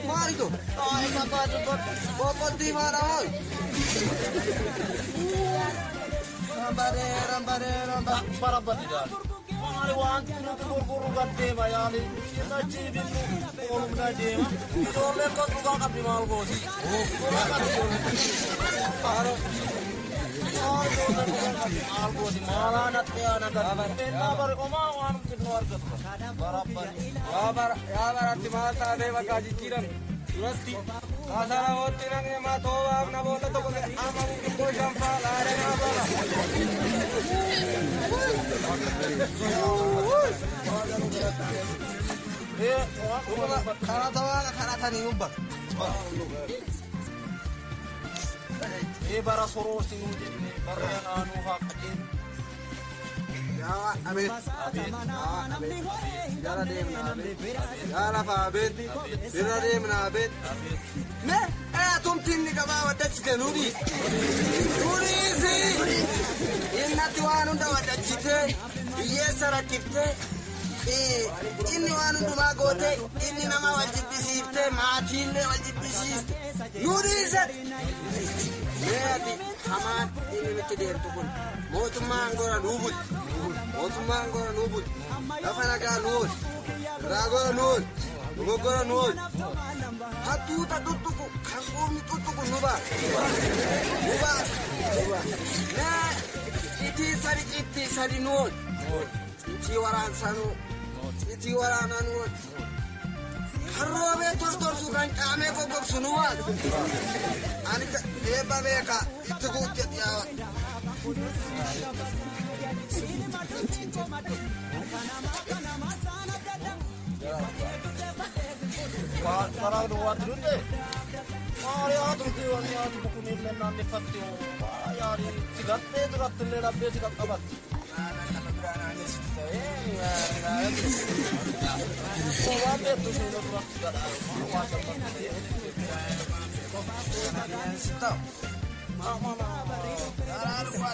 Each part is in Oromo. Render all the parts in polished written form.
Mari tu. Ay, mata cepat. Bapak di mana, oi? Rambare. Para tidak. Mari wan guru gade bayani. Kita cibin kolom gade mah. Dole ko tukang kapi mal gosi. Oh, para. Oh, dole tukang kapi mal gosi. Malah nanti anak kan. Kabar koma wan keluar kat. Barabar. Ya berarti mata dewa kaji kiran. Surasti. Kasara hotti nangnya matowa na bola to ko amang ko jampa lare na bola. Kana tani ubba. Bara soro singu jeni bara anu haqin. Ya amin. Jara demna amin. Jara fa amin. Jara demna amin. Ne? Tumtin ni kaba wadachite nuri. Nuri si. Inna tuwanu da wadachite. Yesara tipte. Inni wanu duma gote. Inni nama waljibisifte. Maatille waljibisifte. Nuri zat. Neati haman ini miti der tukun. Motumma angora nubul. Dafana ga nubul. Ragora nubul. Gogora nubul. Hatu ta tutuku. Kangumi tutuku nuba. Na iti sari nubul. Iti waran sanu. Iti waran nubul. Harrobe tor sukan kame kok sunuan. Ani eba beka itu kucet ya. Para dua turun deh. Mari atur tuan ya buku nilai nanti pasti. Yari sigatte tu rat le rabbe sigat kabat. Wabe tu sudah tu rat sigat. Stop.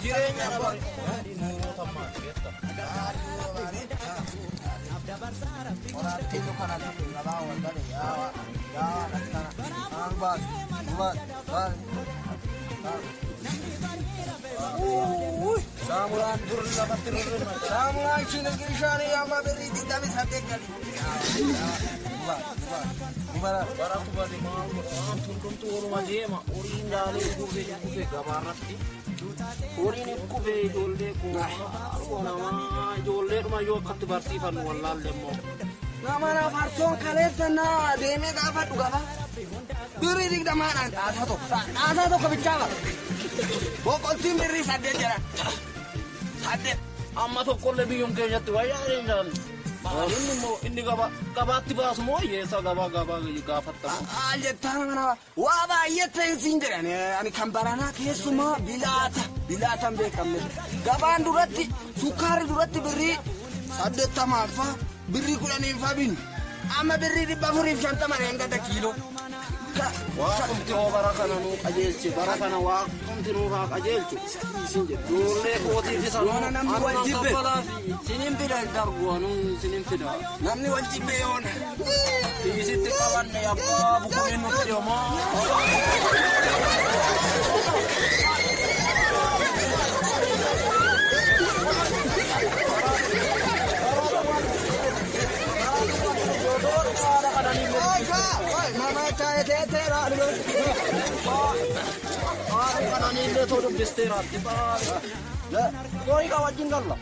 Kirenya apa? Mau sama kita. Orang tilu kanan itu lawan tadi ya. Ya, angbat, buat. Samulan turun dapat turun. Samulan sini kiri yang beri tidak bisa tekan. Buat. Barang tu balik mau. Tuntu rumah jema. Orin dale kube gabarat ti. Orin kube jolle ko. Nama jolle rumah yo kat bersifan walal lemo. Nama farson kalian na deme gafat ugafa. Beri dik damana asa to kebicara. Pokok tim beri sadde jara. Sadde. Amma to kolle biyong kenya tu ya ringan. Ini mau ini gaba tiba semua ya sa gaba gafat tamu. Aja tangan waba yete sindira ne ani kambarana kesuma bilata bekam ne. Gaban durati sukar durati beri sadde tamafa beri kulani fabin. Ama beri di bafuri janta mare ngada kilo. Waaqumti hoo bara kana nuu qajeelchi bara kana waaqumti nuu haa qajeelchu isin jedhu duullee kootiif isa Yoona namni wal jibbe. sinin fida darbu anuu sinin fida Namni wal jibbe yoona. isitti qabanne abbaa bukumin nutti homaa. Mama cahaya tete ralu. Kanan illee too dubbisteeraatti horii wajjin galla.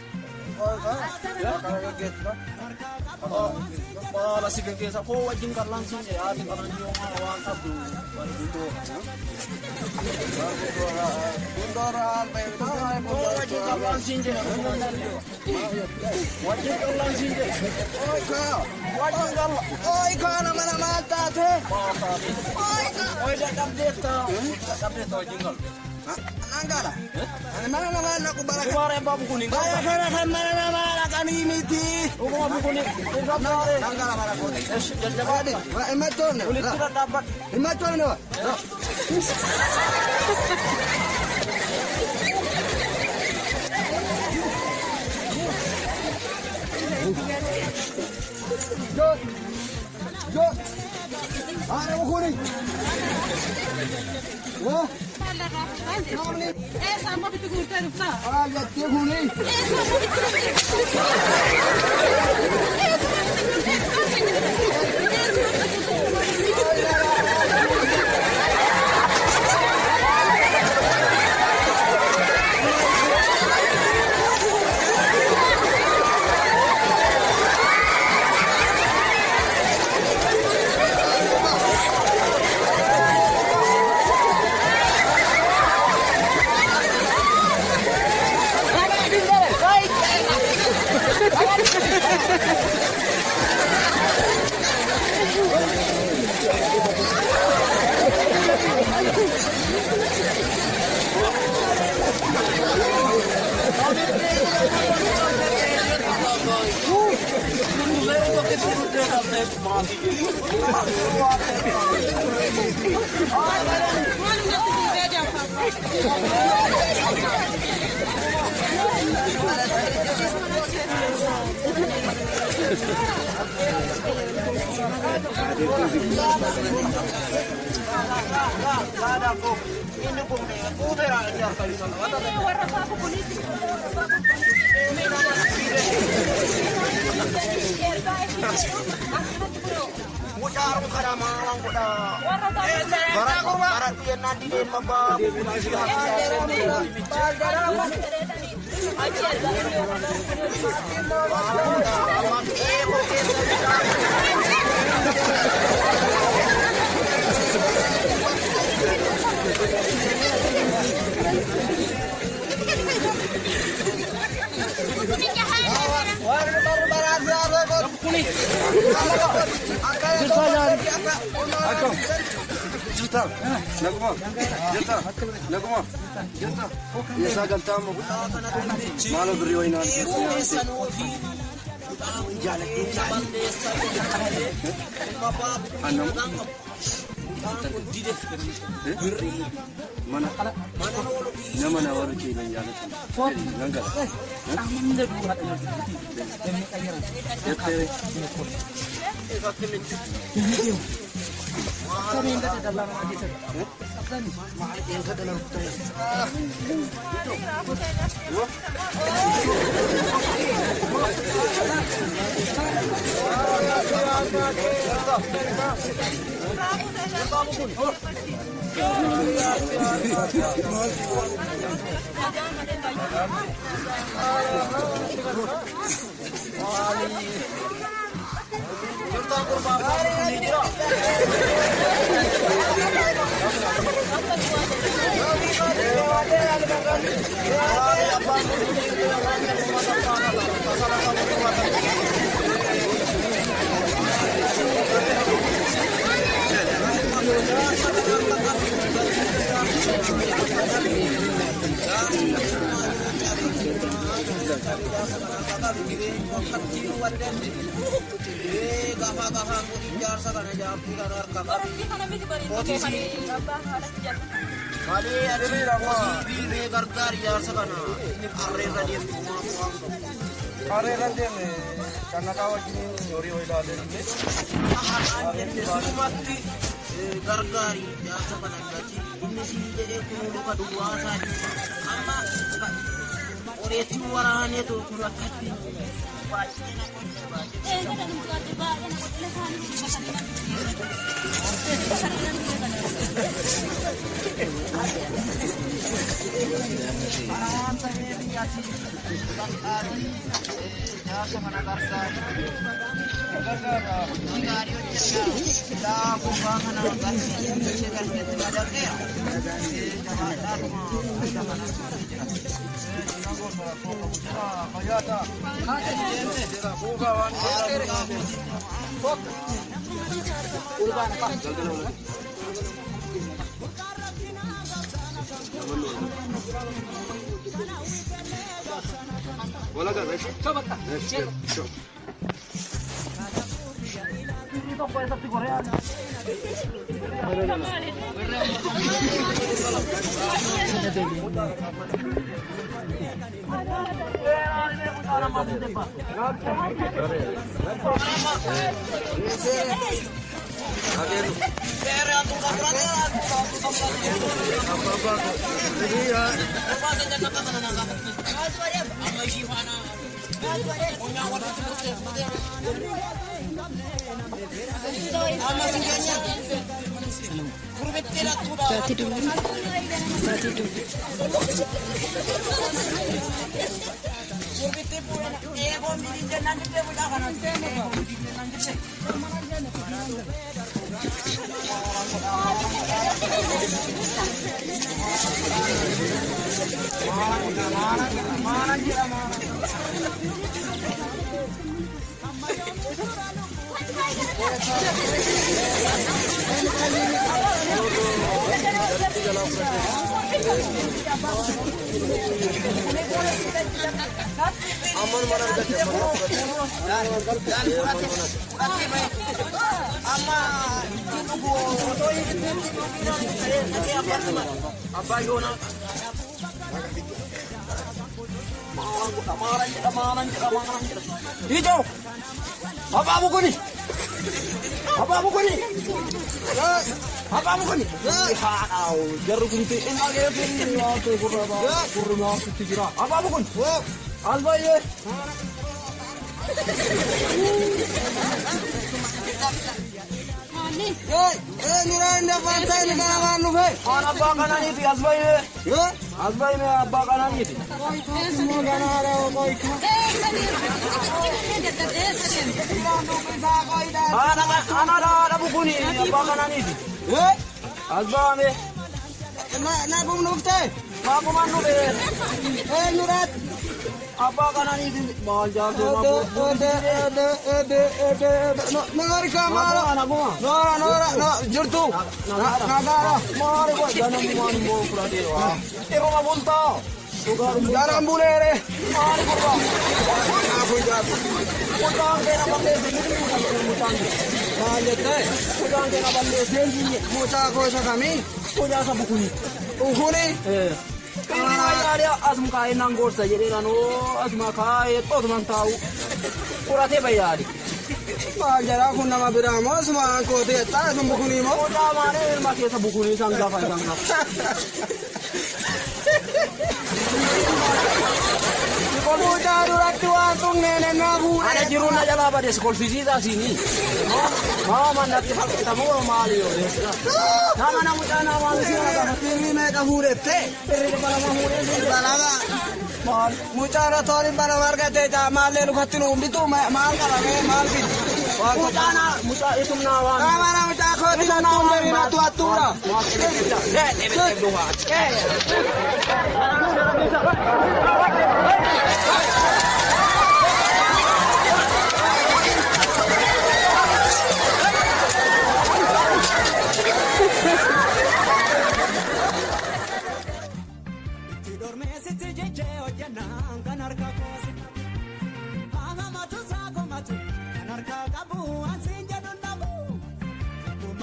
Baala si gaggeessa koo wajjin gallaan siin jedhe haati kanan yoo waan qabdu barbaaduu. Bundoran Koo wajjin gallaan siin jedhe wajjin gallaan siin jedhe wajjin galla. Oi kana mana maltate. Oi dadhabdeetta wajjin galla. Anggala. Mana mana aku baraka. Kumaaree abbaa bukuun hin Saya galla. kana mana mana kan imiti. Dhuguma bukuun hin gabbaare. Anggala baraka. Jajjabaadhe. Imatone. Walitti dhadhaabbadhe. Imatone. Yo. Yo. Ada bukuni. Wah. Sama bitti guurtee dhuftaa? Ah, yattee bukuni. Biasa gantam malu beri wainan. Anam. Mana? Nama nawar kini yang jalan. Nanggal. Gafa ko ijaarsa kana jaapuudhaan argama. Oratti kana miti bari abbaan haadhatti jala. Malee adeemee gargaar ijaarsa kana harreerra deemtu Harreerra deemne kan nagaa wajjin horii ilaalee dhumatti gargaari ijaarsa kana gachi inni si jedhee kun luka duwwaa isaati amma oreetti waraaneetu kun akkatti baay'ee na qonna baay'ee. Kana nuti adda baay'ee na qonna Hijau, apa buku ni? Apa buku ni? Apa buku ni? Jaru kunci. Apa buku? Albaye. Nuranda pantai ni kawan lu be. Abba kanan itu Albaye. Albaye me abba kanan itu. Semua kana ada koi ka. Anak buku ni abba kanan itu. Alba me. Na bum nufte. Aku manu be. Nurat. Abba kanan itu mahal jauh. Nagari ka mara. Anak gua. Nora jurtu. Nagara. Mari gua jangan muan mau kurade wah. Ero mabunta. Jalan bulere. Mari gua. Aku jatuh. Utang kena bande sini utang. Lanjut deh. Utang kena bande sini. Muta ko sa kami. Punya sa buku ni. Uhuni. Ini ada asam kain nanggor saja jadi nano asam kain todo man tahu. Kurate bayari. Jara aku nama biramo semua aku dia tak buku ni mau. Udah mana masih sa buku ni sangga panjang nak. Kalau jaru ratu antung nenek nabu. Ada jirun aja bapa dia sekolah fisika sini. Mau mana kita mau mali yo. Nama nama cana manusia ada. Ini mereka hurete. Ini kepala mahmud Balaga. Mucara torin para warga te jamal le lukatinu umbitu mal kalage mal pin. Mucana muca itu nawan. Mana muca ko tidak nawan dari ratu atura. Eh,